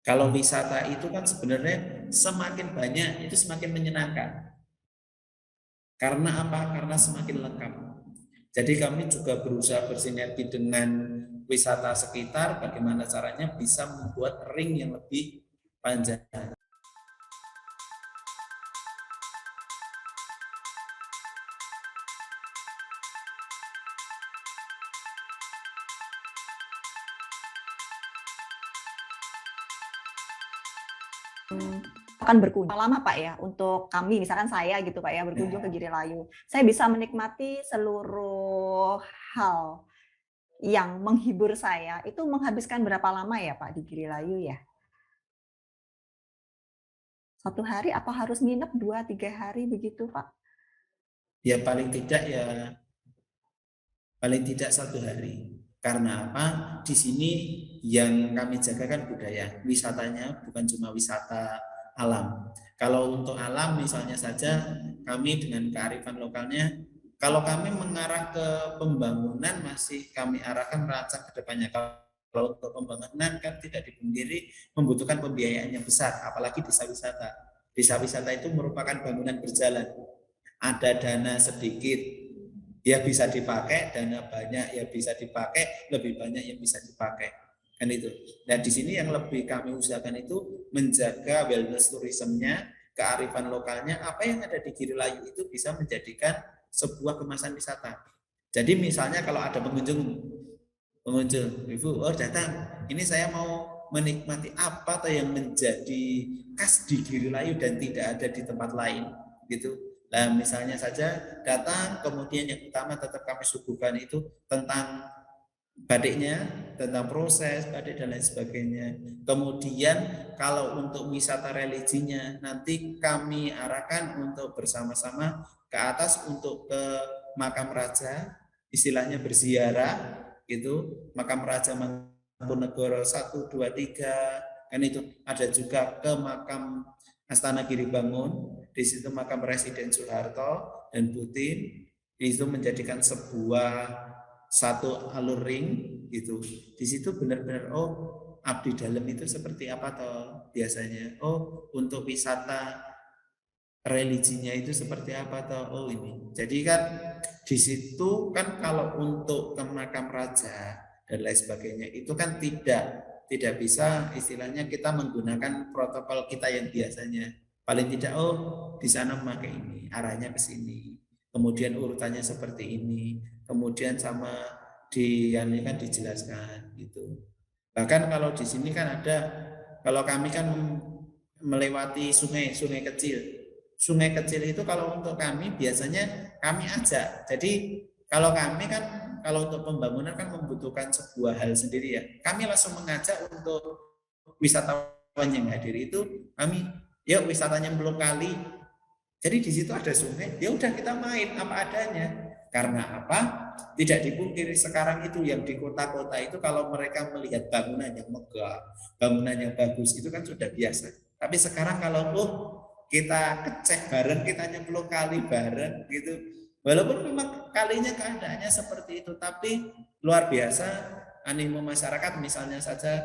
Kalau wisata itu kan sebenarnya semakin banyak itu semakin menyenangkan. Karena apa? Karena semakin lengkap. Jadi kami juga berusaha bersinergi dengan wisata sekitar, bagaimana caranya bisa membuat ring yang lebih panjang. Akan berkunjung lama Pak ya untuk kami misalkan saya gitu Pak ya berkunjung ke Giri Layu. Saya bisa menikmati seluruh hal yang menghibur saya itu menghabiskan berapa lama ya Pak di Giri Layu ya? 1 hari apa harus nginep 2-3 hari begitu Pak? Ya paling tidak 1 hari. Karena apa? Di sini yang kami jaga kan budaya. Wisatanya bukan cuma wisata alam. Kalau untuk alam misalnya saja kami dengan kearifan lokalnya, kalau kami mengarah ke pembangunan masih kami arahkan merancang ke depannya. Kalau untuk pembangunan kan tidak dipungkiri membutuhkan pembiayaan yang besar, apalagi desa wisata. Desa wisata itu merupakan bangunan berjalan. Ada dana sedikit, ya bisa dipakai, dana banyak ya bisa dipakai, lebih banyak yang bisa dipakai, kan itu. Nah di sini yang lebih kami usahakan itu menjaga wellness tourismnya, kearifan lokalnya, apa yang ada di Giri Layu itu bisa menjadikan sebuah kemasan wisata. Jadi misalnya kalau ada pengunjung, ibu, oh datang, ini saya mau menikmati apa atau yang menjadi khas di Giri Layu dan tidak ada di tempat lain, gitu. Nah, misalnya saja datang, kemudian yang utama tetap kami suguhkan itu tentang batiknya, tentang proses batik dan lain sebagainya. Kemudian kalau untuk wisata religinya nanti kami arahkan untuk bersama-sama ke atas untuk ke makam raja, istilahnya berziarah itu, makam raja Mangkunegoro 1, 2, 3, kan itu. Ada juga ke makam Astana Giribangun, di situ makam Presiden Soeharto dan Putin, itu menjadikan sebuah satu alur ring gitu. Di situ benar-benar oh abdi dalam itu seperti apa toh biasanya. Oh untuk wisata religinya itu seperti apa toh. Oh ini. Jadi kan di situ kan kalau untuk ke makam raja dan lain sebagainya itu kan tidak bisa istilahnya kita menggunakan protokol kita yang biasanya. Paling tidak oh di sana memakai ini, arahnya ke sini. Kemudian urutannya seperti ini. Kemudian sama di yang ini kan dijelaskan gitu. Bahkan kalau di sini kan ada, kalau kami kan melewati sungai kecil. Sungai kecil itu kalau untuk kami biasanya kami ajak. Jadi kalau kami kan kalau untuk pembangunan kan membutuhkan sebuah hal sendiri ya. Kami langsung mengajak untuk wisatawan yang hadir itu kami, yuk wisatanya belum kali. Jadi di situ ada sungai, ya udah kita main apa adanya. Karena apa? Tidak dipungkiri sekarang itu yang di kota-kota itu kalau mereka melihat bangunan yang megah, bangunan yang bagus itu kan sudah biasa. Tapi sekarang kalau kita kecek bareng, kita nyemplung kali bareng gitu. Walaupun memang kalinya keadaannya seperti itu, tapi luar biasa animo masyarakat. Misalnya saja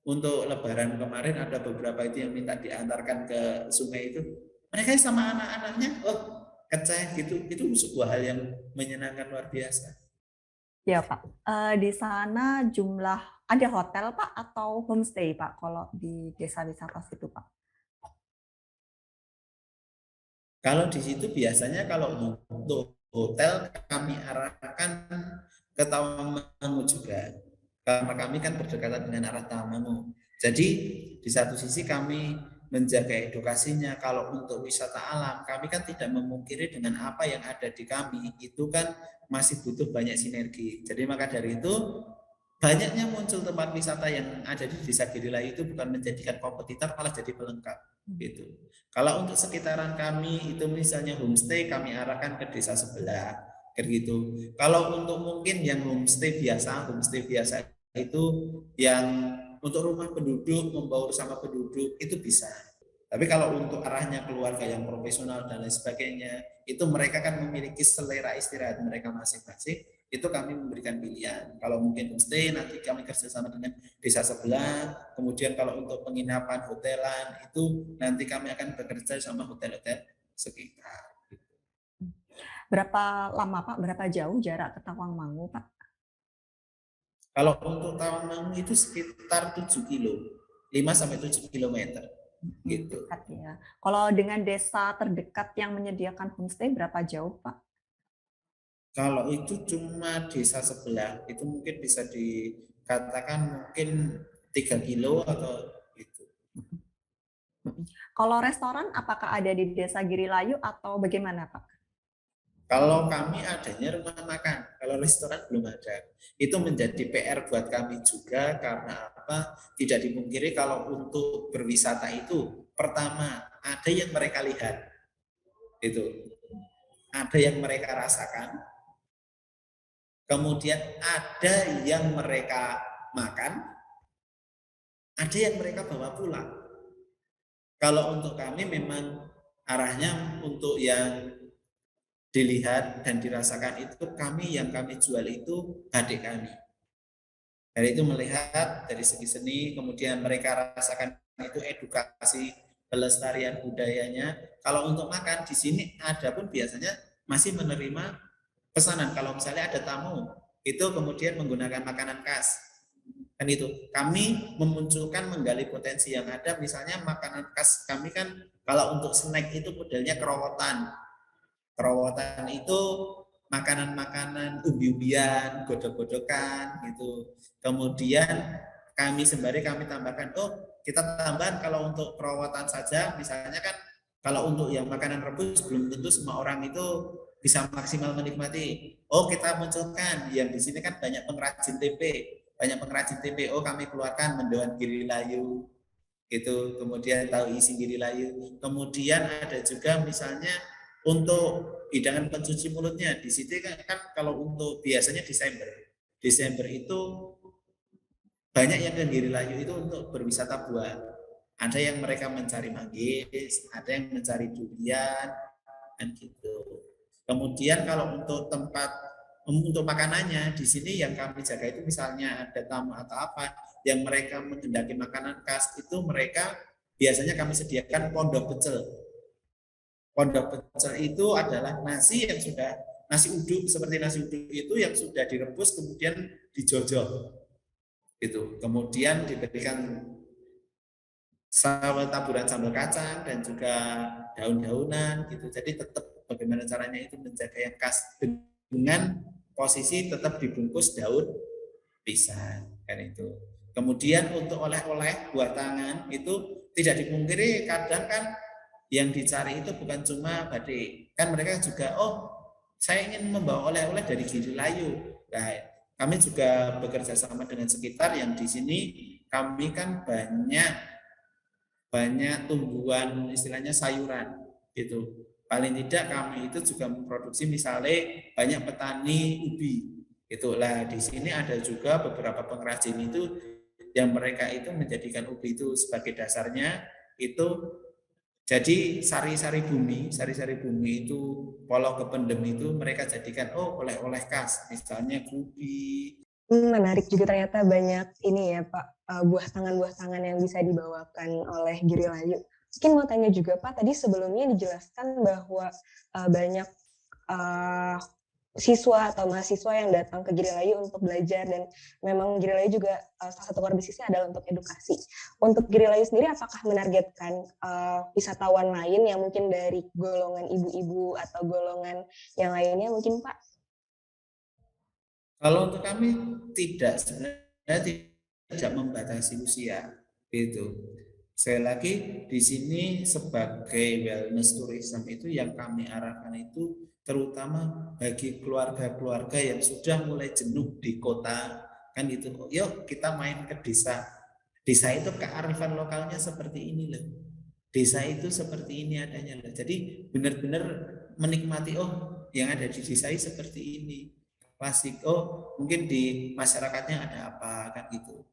untuk Lebaran kemarin ada beberapa itu yang minta diantarkan ke sungai itu. Mereka sama anak-anaknya, oh kecek gitu, itu sebuah hal yang menyenangkan luar biasa. Ya Pak, di sana jumlah ada hotel Pak atau homestay Pak kalau di desa wisata situ Pak? Kalau di situ biasanya kalau untuk hotel kami arahkan ke Tawamangu juga. Karena kami kan berdekatan dengan arah Tawamangu. Jadi di satu sisi kami menjaga edukasinya. Kalau untuk wisata alam, kami kan tidak memungkiri dengan apa yang ada di kami. Itu kan masih butuh banyak sinergi. Jadi maka dari itu banyaknya muncul tempat wisata yang ada di Desa Girilayu itu bukan menjadikan kompetitor, malah jadi pelengkap gitu. Kalau untuk sekitaran kami itu misalnya homestay kami arahkan ke desa sebelah gitu. Kalau untuk mungkin yang homestay biasa itu yang untuk rumah penduduk membaur sama penduduk itu bisa. Tapi kalau untuk arahnya keluarga yang profesional dan lain sebagainya, itu mereka kan memiliki selera istirahat mereka masing-masing. itu kami memberikan pilihan. Kalau mungkin homestay, nanti kami kerjasama dengan desa sebelah. Kemudian kalau untuk penginapan, hotelan, itu nanti kami akan bekerja sama hotel-hotel sekitar. Berapa lama Pak? Berapa jauh jarak ke Tawangmangu Pak? Kalau untuk Tawangmangu itu sekitar 7 kilo, 5 sampai 7 kilometer. Gitu. Dekat ya. Kalau dengan desa terdekat yang menyediakan homestay berapa jauh Pak? Kalau itu cuma desa sebelah, itu mungkin bisa dikatakan mungkin 3 kilo atau gitu. Kalau restoran apakah ada di Desa Girilayu atau bagaimana Pak? Kalau kami adanya rumah makan, kalau restoran belum ada. Itu menjadi PR buat kami juga karena apa? Tidak dipungkiri kalau untuk berwisata itu pertama ada yang mereka lihat, itu ada yang mereka rasakan, kemudian ada yang mereka makan, ada yang mereka bawa pulang. Kalau untuk kami memang arahnya untuk yang dilihat dan dirasakan itu yang kami jual itu adik kami. Dari itu melihat dari segi seni, kemudian mereka rasakan itu edukasi pelestarian budayanya. Kalau untuk makan di sini ada pun biasanya masih menerima pesanan. Kalau misalnya ada tamu, itu kemudian menggunakan makanan khas. Kan itu kami memunculkan menggali potensi yang ada, misalnya makanan khas kami kan kalau untuk snack itu modelnya kerowotan itu makanan-makanan umbi-umbian, godok-godokan gitu. Kemudian kami sembari kami tambahkan, oh kita tambahan kalau untuk kerowotan saja, misalnya kan kalau untuk yang makanan rebus belum tentu semua orang itu bisa maksimal menikmati. Oh kita munculkan yang di sini kan banyak pengrajin tempe, oh kami keluarkan mendoan Girilayu gitu, kemudian tahu isi Girilayu. Kemudian ada juga misalnya untuk hidangan pencuci mulutnya di situ kan kalau untuk biasanya Desember itu banyak yang ke Girilayu itu untuk berwisata buah. Ada yang mereka mencari manggis, ada yang mencari durian, dan gitu. Kemudian kalau untuk untuk makanannya di sini yang kami jaga itu misalnya ada tamu atau apa yang mereka menghendaki makanan khas itu mereka biasanya kami sediakan pondok pecel. Pondok pecel itu adalah nasi yang sudah nasi uduk seperti nasi uduk itu yang sudah direbus kemudian dijojol itu kemudian diberikan taburan sambal kacang dan juga daun-daunan gitu. Jadi tetap bagaimana caranya itu menjaga yang khas dengan posisi tetap dibungkus daun pisang kan itu. Kemudian untuk oleh-oleh buah tangan itu tidak dipungkiri kadang kan yang dicari itu bukan cuma batik. Kan mereka juga saya ingin membawa oleh-oleh dari Girilayu. Nah, kami juga bekerja sama dengan sekitar yang di sini kami kan banyak tumbuhan istilahnya sayuran gitu. Paling tidak kami itu juga memproduksi misalnya banyak petani ubi. Itulah di sini ada juga beberapa pengrajin itu yang mereka itu menjadikan ubi itu sebagai dasarnya itu jadi sari-sari bumi itu polo kependem itu mereka jadikan oleh-oleh khas misalnya ubi. Menarik juga ternyata banyak ini ya Pak, buah tangan yang bisa dibawakan oleh Girilayu. Mungkin mau tanya juga Pak, tadi sebelumnya dijelaskan bahwa banyak siswa atau mahasiswa yang datang ke Girilayu untuk belajar dan memang Girilayu juga salah satu core bisnisnya adalah untuk edukasi. Untuk Girilayu sendiri apakah menargetkan wisatawan lain yang mungkin dari golongan ibu-ibu atau golongan yang lainnya mungkin Pak? Kalau untuk kami sebenarnya tidak membatasi usia gitu. Sekali lagi di sini sebagai wellness tourism itu yang kami arahkan itu terutama bagi keluarga-keluarga yang sudah mulai jenuh di kota kan gitu. Yuk kita main ke desa. Desa itu kearifan lokalnya seperti ini loh. Desa itu seperti ini adanya loh. Jadi benar-benar menikmati yang ada di desa ini seperti ini. Klasik mungkin di masyarakatnya ada apa kan gitu.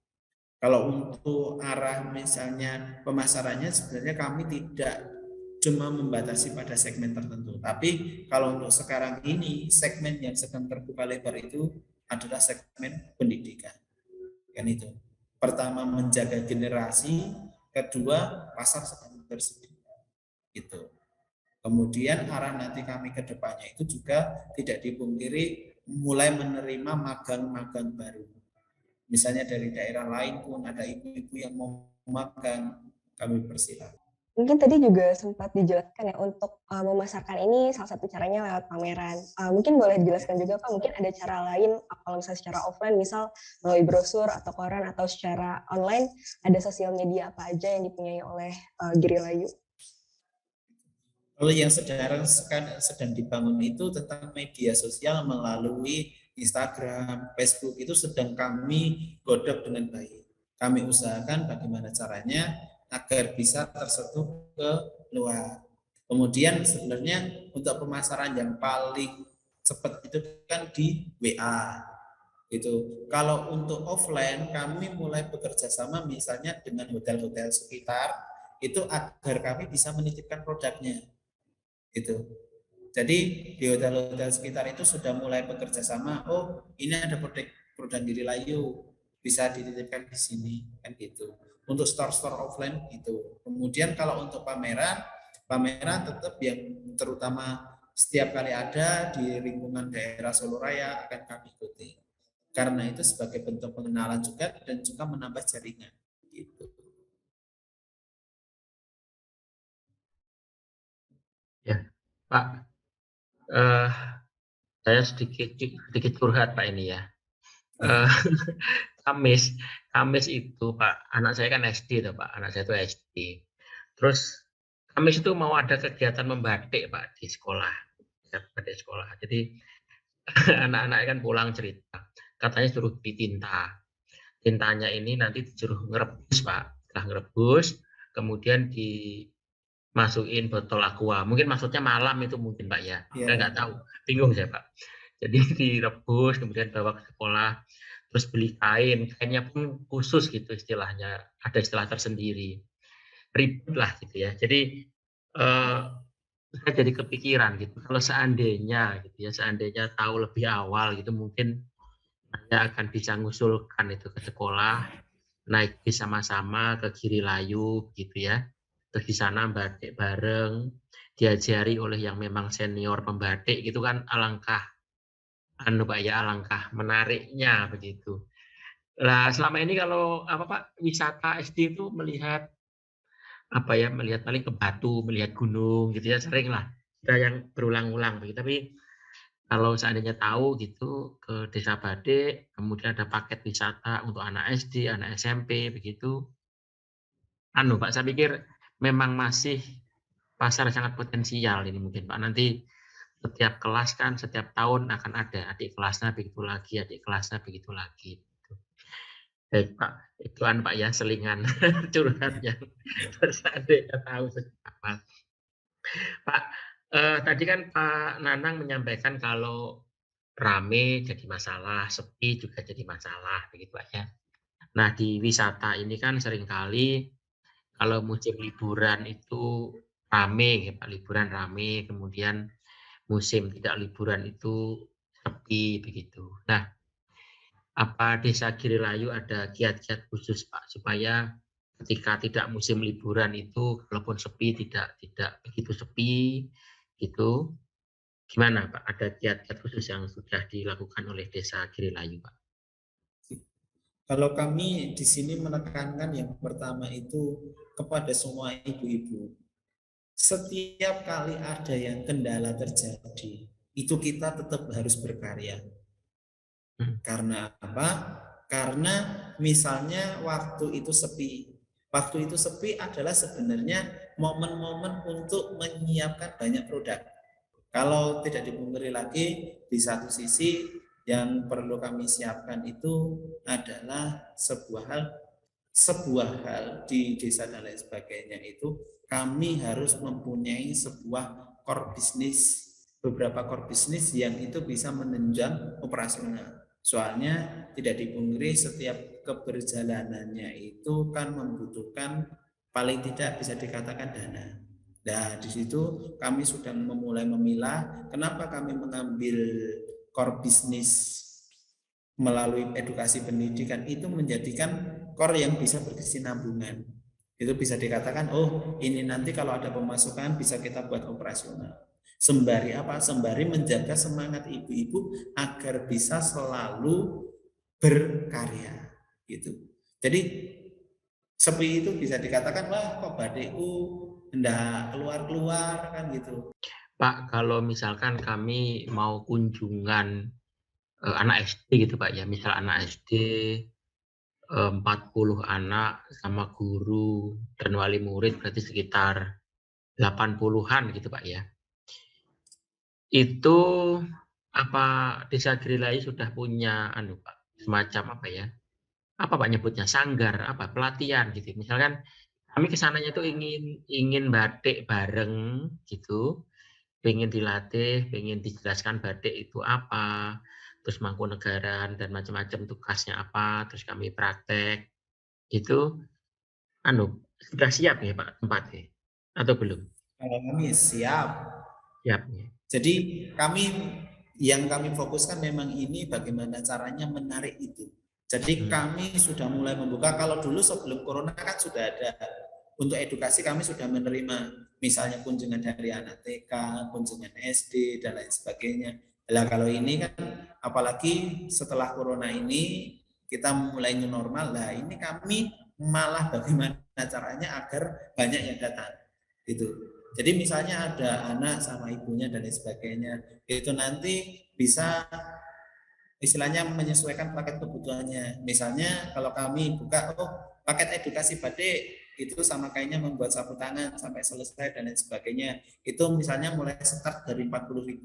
Kalau untuk arah misalnya pemasarannya sebenarnya kami tidak cuma membatasi pada segmen tertentu. Tapi kalau untuk sekarang ini, segmen yang sedang terbuka lebar itu adalah segmen pendidikan. Kan itu. Pertama menjaga generasi, kedua pasar sedang tersedia. Gitu. Kemudian arah nanti kami ke depannya itu juga tidak dipungkiri mulai menerima magang-magang baru. Misalnya dari daerah lain pun ada ibu-ibu yang mau magang, kami persilakan. Mungkin tadi juga sempat dijelaskan ya untuk memasarkan ini salah satu caranya lewat pameran. Mungkin boleh dijelaskan juga Pak, mungkin ada cara lain kalau misalnya secara offline, misal melalui brosur atau koran, atau secara online ada sosial media apa aja yang dipunyai oleh Girilayu? Kalau yang sedang dibangun itu tentang media sosial melalui Instagram, Facebook itu sedang kami godok dengan baik. Kami usahakan bagaimana caranya agar bisa tersentuh ke luar. Kemudian sebenarnya untuk pemasaran yang paling cepat itu kan di WA gitu. Kalau untuk offline kami mulai bekerja sama misalnya dengan hotel-hotel sekitar itu agar kami bisa menitipkan produknya gitu. Jadi di hotel-hotel sekitar itu sudah mulai bekerja sama. Oh, ini ada produk Giri Layu, bisa dititipkan di sini kan gitu. Untuk store-store offline itu. Kemudian kalau untuk pameran, pameran tetap yang terutama setiap kali ada di lingkungan daerah Solo Raya akan kami ikuti. Karena itu sebagai bentuk pengenalan juga dan juga menambah jaringan gitu. Ya, Pak, eh, saya sedikit curhat Pak ini ya. Eh, Kamis, Kamis itu Pak, anak saya kan SD tuh Pak, anak saya itu SD. Terus Kamis itu mau ada kegiatan membatik Pak di sekolah, di sekolah. Jadi anak-anak kan pulang cerita, katanya suruh ditinta. Tintanya ini nanti disuruh ngerebus Pak, setelah ngerebus, kemudian dimasukin botol aqua. Mungkin maksudnya malam itu mungkin Pak ya, saya nggak tahu, bingung saya Pak. Jadi direbus, kemudian bawa ke sekolah, terus beli kainnya pun khusus gitu istilahnya, ada istilah tersendiri, ribet lah gitu ya. Jadi saya jadi kepikiran gitu, kalau seandainya gitu ya, seandainya tahu lebih awal gitu, mungkin saya akan bisa ngusulkan itu ke sekolah, naik bis sama-sama ke Giri Layu gitu ya, terus di sana batik bareng, diajari oleh yang memang senior pembatik gitu kan, alangkah Pak ya, alangkah menariknya begitu. Nah, selama ini kalau apa Pak, wisata SD itu melihat apa ya, melihat paling ke Batu, melihat gunung gitu ya, sering lah. Kita yang berulang-ulang begitu. Tapi kalau seandainya tahu gitu ke Desa Badik, kemudian ada paket wisata untuk anak SD, anak SMP begitu. Pak, saya pikir memang masih pasar sangat potensial ini mungkin Pak. Nanti setiap kelas kan setiap tahun akan ada adik kelasnya begitu lagi, adik kelasnya begitu lagi. Baik Pak, itu Pak ya selingan curhat yang seandainya tahu sejak awal. Pak, tadi kan Pak Nanang menyampaikan kalau rame jadi masalah, sepi juga jadi masalah, begitu Pak ya. Nah di wisata ini kan seringkali kalau musim liburan itu rame, ya Pak, liburan rame, kemudian musim tidak liburan itu sepi begitu. Nah, apa Desa Girilayu ada kiat-kiat khusus Pak supaya ketika tidak musim liburan itu walaupun sepi tidak begitu sepi gitu. Gimana Pak? Ada kiat-kiat khusus yang sudah dilakukan oleh Desa Girilayu Pak? Kalau kami di sini menekankan yang pertama itu kepada semua ibu-ibu. Setiap kali ada yang kendala terjadi, itu kita tetap harus berkarya. Karena apa? Karena misalnya waktu itu sepi. Waktu itu sepi adalah sebenarnya momen-momen untuk menyiapkan banyak produk. Kalau tidak dipungkiri lagi, di satu sisi yang perlu kami siapkan itu adalah sebuah hal di desa dan lain sebagainya itu kami harus mempunyai sebuah core bisnis, beberapa core bisnis yang itu bisa menunjang operasional. Soalnya tidak dipungkiri setiap keberjalanannya itu kan membutuhkan paling tidak bisa dikatakan dana. Nah, di situ kami sudah memulai memilah kenapa kami mengambil core bisnis melalui edukasi pendidikan itu menjadikan core yang bisa berkesinambungan. Itu bisa dikatakan, oh ini nanti kalau ada pemasukan bisa kita buat operasional. Sembari apa? Sembari menjaga semangat ibu-ibu agar bisa selalu berkarya. Gitu. Jadi sepi itu bisa dikatakan, wah kok badekku hendak keluar-keluar kan gitu. Pak, kalau misalkan kami mau kunjungan anak SD gitu Pak ya, misal anak SD 40 anak sama guru dan wali murid berarti sekitar 80-an gitu Pak ya. Itu apa Desa Grilai sudah punya Pak, semacam apa ya? Apa Pak nyebutnya? Sanggar, apa pelatihan gitu. Misalkan kami kesananya tuh ingin batik bareng gitu, pengen dilatih, pengen dijelaskan batik itu apa, terus Mangkunegaran dan macam-macam tugasnya apa, terus kami praktek itu sudah siap ya Pak tempatnya atau belum? Kalau kami siap. Siap ya. Jadi yang kami fokuskan memang ini bagaimana caranya menarik itu. Jadi kami sudah mulai membuka, kalau dulu sebelum corona kan sudah ada, untuk edukasi kami sudah menerima misalnya kunjungan dari anak TK, kunjungan SD dan lain sebagainya. Nah kalau ini kan apalagi setelah corona ini kita mulai new normal, lah ini kami malah bagaimana caranya agar banyak yang datang gitu. Jadi misalnya ada anak sama ibunya dan lain sebagainya, itu nanti bisa istilahnya menyesuaikan paket kebutuhannya. Misalnya kalau kami buka, oh paket edukasi batik itu sama kayaknya membuat sapu tangan sampai selesai dan lain sebagainya. Itu misalnya mulai start dari 40.000.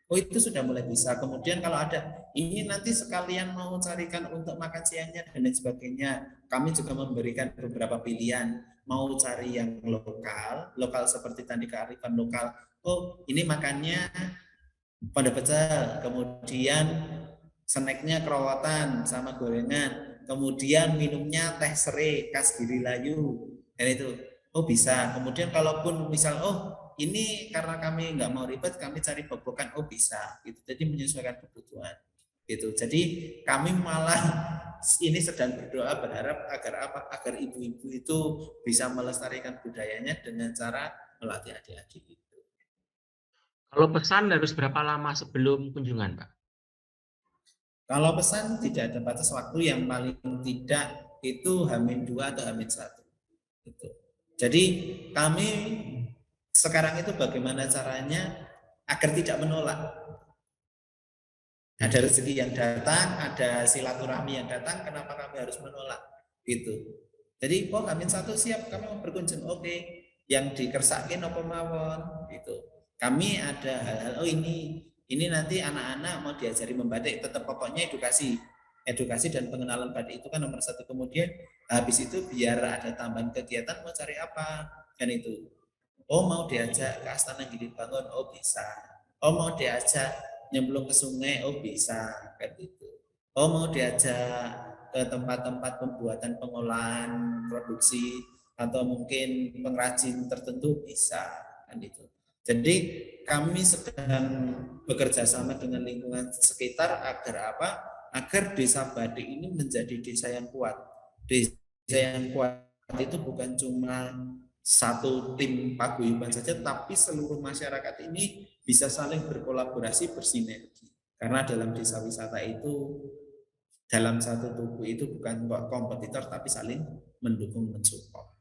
Oh itu sudah mulai bisa. Kemudian kalau ada, ini nanti sekalian mau carikan untuk makan siangnya dan lain sebagainya. Kami juga memberikan beberapa pilihan. Mau cari yang lokal seperti tadi kearifan lokal. Oh ini makannya pada pecel, kemudian snacknya kerawatan sama gorengan, kemudian minumnya teh serai khas Girilayu, dan itu oh bisa. Kemudian kalaupun misal oh ini karena kami nggak mau ribet, kami cari bobokan, oh bisa. Gitu. Jadi menyesuaikan kebutuhan. Gitu. Jadi kami malah ini sedang berdoa berharap agar apa? Agar ibu-ibu itu bisa melestarikan budayanya dengan cara melatih adik-adik itu. Kalau pesan harus berapa lama sebelum kunjungan Pak? Kalau pesan tidak ada batas waktu, yang paling tidak itu H-2 atau H-1. Gitu. Jadi kami sekarang itu bagaimana caranya agar tidak menolak. Ada rezeki yang datang, ada silaturahmi yang datang, kenapa kami harus menolak? Gitu. Jadi, oh H-1 siap, kami mau berkunjung. Oke, yang dikersakin apa mawon gitu. Kami ada hal-hal, oh ini nanti anak-anak mau diajari membatik, tetap pokoknya edukasi dan pengenalan batik itu kan nomor satu. Kemudian habis itu biar ada tambahan kegiatan, mau cari apa kan itu. Oh mau diajak ke Astana Gili Bangun, oh bisa. Oh mau diajak nyemplung ke sungai, oh bisa kan gitu. Oh mau diajak ke tempat-tempat pembuatan pengolahan produksi atau mungkin pengrajin tertentu bisa kan itu. Jadi kami sedang bekerja sama dengan lingkungan sekitar agar apa? Agar desa Badik ini menjadi desa yang kuat. Desa yang kuat itu bukan cuma satu tim paguyuban saja, tapi seluruh masyarakat ini bisa saling berkolaborasi, bersinergi. Karena dalam desa wisata itu, dalam satu tubuh itu bukan kompetitor, tapi saling mendukung, mensupport.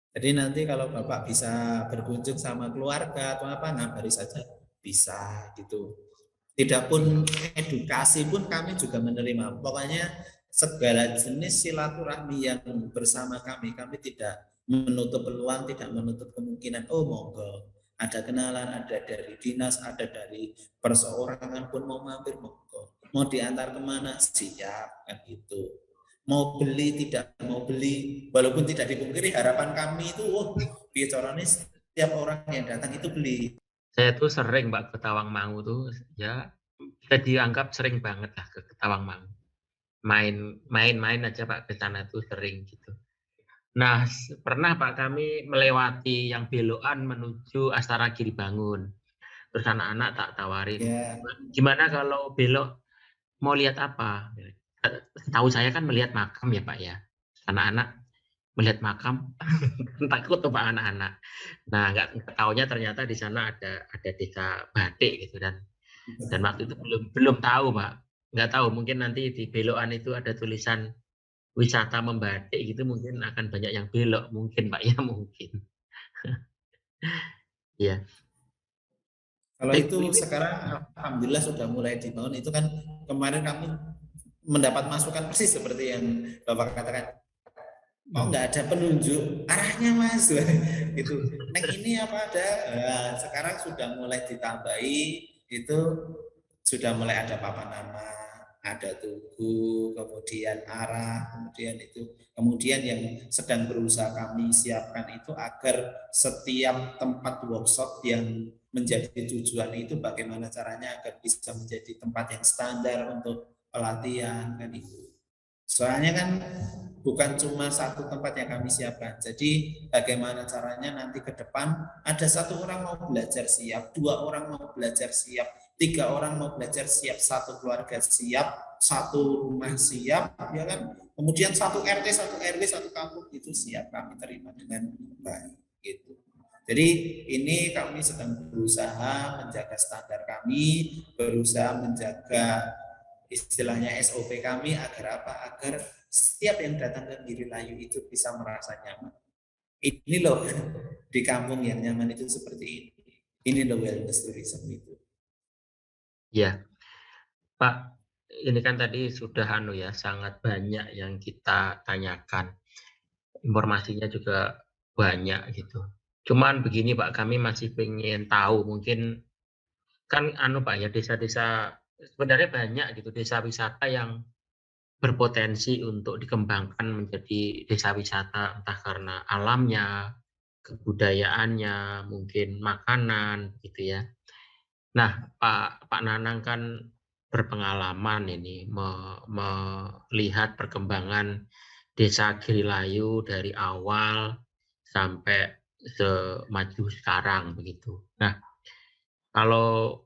Jadi nanti kalau Bapak bisa berkunjung sama keluarga atau apa, ngabari saja bisa gitu. Tidak pun edukasi pun kami juga menerima. Pokoknya segala jenis silaturahmi yang bersama kami tidak menutup peluang, tidak menutup kemungkinan. Oh monggo, ada kenalan, ada dari dinas, ada dari perseorangan pun mau mampir monggo. Mau diantar kemana siap kan gitu. Mau beli tidak mau beli, walaupun tidak dipungkiri harapan kami itu, bicaranya setiap orang yang datang itu beli. Saya tuh sering Mbak ke Tawangmangu tuh ya bisa dianggap sering banget lah ke Tawangmangu. Main aja Pak ke sana tuh sering gitu. Nah, pernah Pak kami melewati yang belokan menuju Astana Giri Bangun. Terus anak-anak tak tawarin, Ya, gimana kalau belok mau lihat apa? Tahu saya kan melihat makam ya Pak ya. Anak-anak melihat makam takut tuh Pak anak-anak. Nah, nggak taunya ternyata di sana ada desa batik gitu dan waktu itu belum tahu Pak. Nggak tahu mungkin nanti di belokan itu ada tulisan wisata membatik gitu mungkin akan banyak yang belok mungkin Pak ya mungkin. Iya. kalau itu Ini sekarang alhamdulillah sudah mulai dibangun. Itu kan kemarin kami mendapat masukan persis seperti yang Bapak katakan. Kok nggak ada penunjuk arahnya Mas? Gitu. Neng ini apa ada? Nah, sekarang sudah mulai ditambahi, itu sudah mulai ada papan nama, ada tugu, kemudian arah, kemudian yang sedang berusaha kami siapkan itu agar setiap tempat workshop yang menjadi tujuan itu bagaimana caranya agar bisa menjadi tempat yang standar untuk pelatihan kan itu. Soalnya kan bukan cuma satu tempat yang kami siapkan. Jadi bagaimana caranya nanti ke depan ada satu orang mau belajar siap, dua orang mau belajar siap, tiga orang mau belajar siap, satu keluarga siap, satu rumah siap, ya kan? Kemudian satu RT, satu RW, satu kampung itu siap kami terima dengan baik. Gitu. Jadi ini kami sedang berusaha menjaga standar kami, berusaha menjaga istilahnya SOP kami agar apa? Agar setiap yang datang ke Girilayu itu bisa merasa nyaman. Ini loh di kampung yang nyaman itu seperti ini. Ini loh wellness tourism itu. ya Pak, ini kan tadi sudah ya sangat banyak yang kita tanyakan. Informasinya juga banyak gitu. Cuman begini Pak, kami masih pengen tahu mungkin kan Pak ya desa-desa sebenarnya banyak gitu desa wisata yang berpotensi untuk dikembangkan menjadi desa wisata entah karena alamnya, kebudayaannya, mungkin makanan gitu ya. Nah, Pak Nanang kan berpengalaman ini melihat perkembangan desa Girilayu dari awal sampai semaju sekarang begitu. Nah, kalau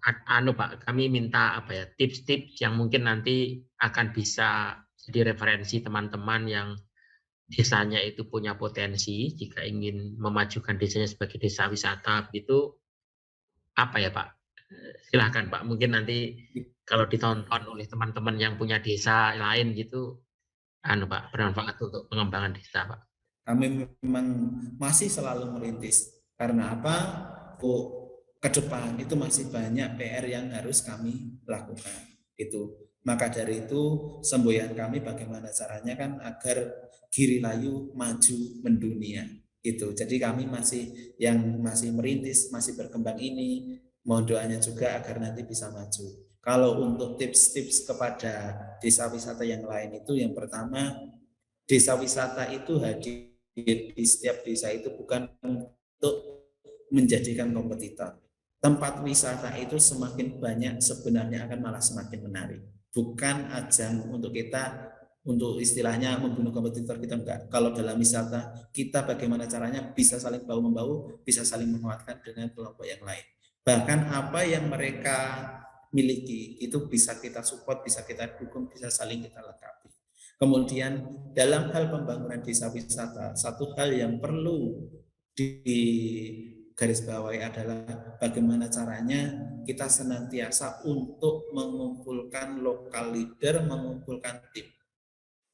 Pak, kami minta apa ya tips-tips yang mungkin nanti akan bisa jadi referensi teman-teman yang desanya itu punya potensi jika ingin memajukan desanya sebagai desa wisata begitu apa ya Pak? Silahkan Pak, mungkin nanti kalau ditonton oleh teman-teman yang punya desa lain gitu, Pak, bermanfaat untuk pengembangan desa Pak. Kami memang masih selalu merintis. Karena apa? Ke depan itu masih banyak PR yang harus kami lakukan. Itu. Maka dari itu semboyan kami bagaimana caranya kan agar Girilayu maju mendunia. Itu. Jadi kami masih merintis, masih berkembang ini. Mohon doanya juga agar nanti bisa maju. Kalau untuk tips-tips kepada desa wisata yang lain itu yang pertama, desa wisata itu hadir di setiap desa itu bukan untuk menjadikan kompetitor. Tempat wisata itu semakin banyak sebenarnya akan malah semakin menarik. Bukan ajang untuk kita untuk istilahnya membunuh kompetitor kita, enggak. Kalau dalam wisata kita bagaimana caranya bisa saling bahu membahu, bisa saling menguatkan dengan kelompok yang lain. Bahkan apa yang mereka miliki itu bisa kita support, bisa kita dukung, bisa saling kita lengkapi. Kemudian dalam hal pembangunan desa wisata, satu hal yang perlu digarisbawahi adalah bagaimana caranya kita senantiasa untuk mengumpulkan lokal leader, mengumpulkan tim.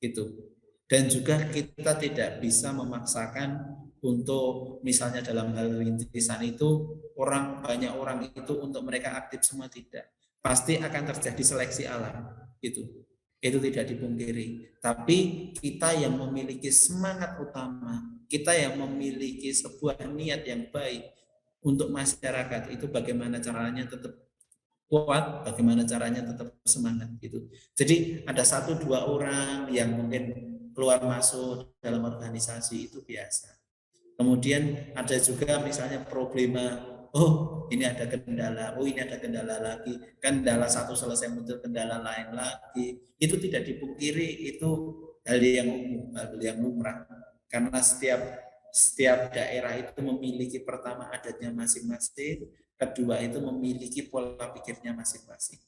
Itu. Dan juga kita tidak bisa memaksakan untuk misalnya dalam hal rintisan itu banyak orang itu untuk mereka aktif semua, tidak. Pasti akan terjadi seleksi alam. Itu tidak dipungkiri. Tapi kita yang memiliki semangat utama, kita yang memiliki sebuah niat yang baik untuk masyarakat itu bagaimana caranya tetap kuat, bagaimana caranya tetap semangat gitu. Jadi ada 1-2 orang yang mungkin keluar masuk dalam organisasi itu biasa. Kemudian ada juga misalnya problema, oh ini ada kendala, oh ini ada kendala lagi, kendala satu selesai muncul kendala lain lagi. Itu tidak dipungkiri, itu hal yang umum, hal yang lumrah. Karena setiap daerah itu memiliki pertama adatnya masing-masing, kedua itu memiliki pola pikirnya masing-masing.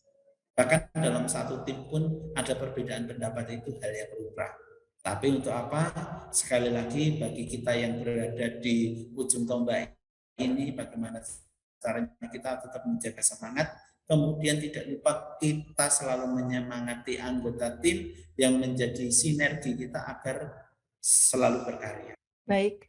Bahkan dalam satu tim pun ada perbedaan pendapat, itu hal yang lumrah. Tapi untuk apa? Sekali lagi bagi kita yang berada di ujung tombak ini, bagaimana caranya kita tetap menjaga semangat, kemudian tidak lupa kita selalu menyemangati anggota tim yang menjadi sinergi kita agar selalu berkarya. Baik,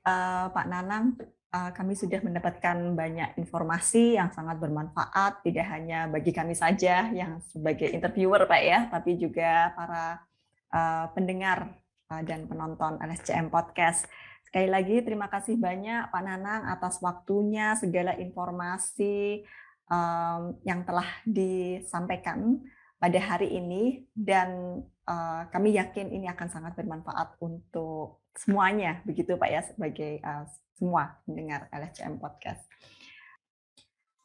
Pak Nanang, kami sudah mendapatkan banyak informasi yang sangat bermanfaat, tidak hanya bagi kami saja yang sebagai interviewer, Pak ya, tapi juga para pendengar dan penonton LSCM Podcast. Sekali lagi terima kasih banyak Pak Nanang atas waktunya, segala informasi yang telah disampaikan pada hari ini, dan kami yakin ini akan sangat bermanfaat untuk semuanya, begitu Pak ya, sebagai semua pendengar LSCM Podcast.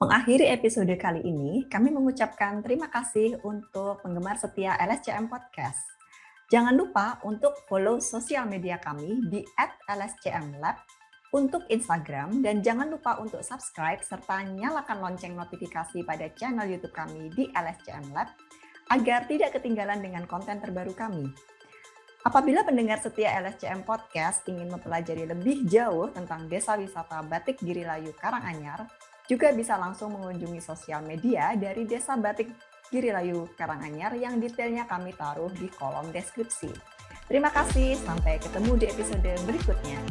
Mengakhiri episode kali ini, kami mengucapkan terima kasih untuk penggemar setia LSCM Podcast. Jangan lupa untuk follow sosial media kami di @lscmlab untuk Instagram, dan jangan lupa untuk subscribe serta nyalakan lonceng notifikasi pada channel YouTube kami di LSCM Lab agar tidak ketinggalan dengan konten terbaru kami. Apabila pendengar setia LSCM Podcast ingin mempelajari lebih jauh tentang Desa Wisata Batik Girilayu Karanganyar, juga bisa langsung mengunjungi sosial media dari Desa Batik Girilayu Karanganyar yang detailnya kami taruh di kolom deskripsi. Terima kasih, sampai ketemu di episode berikutnya.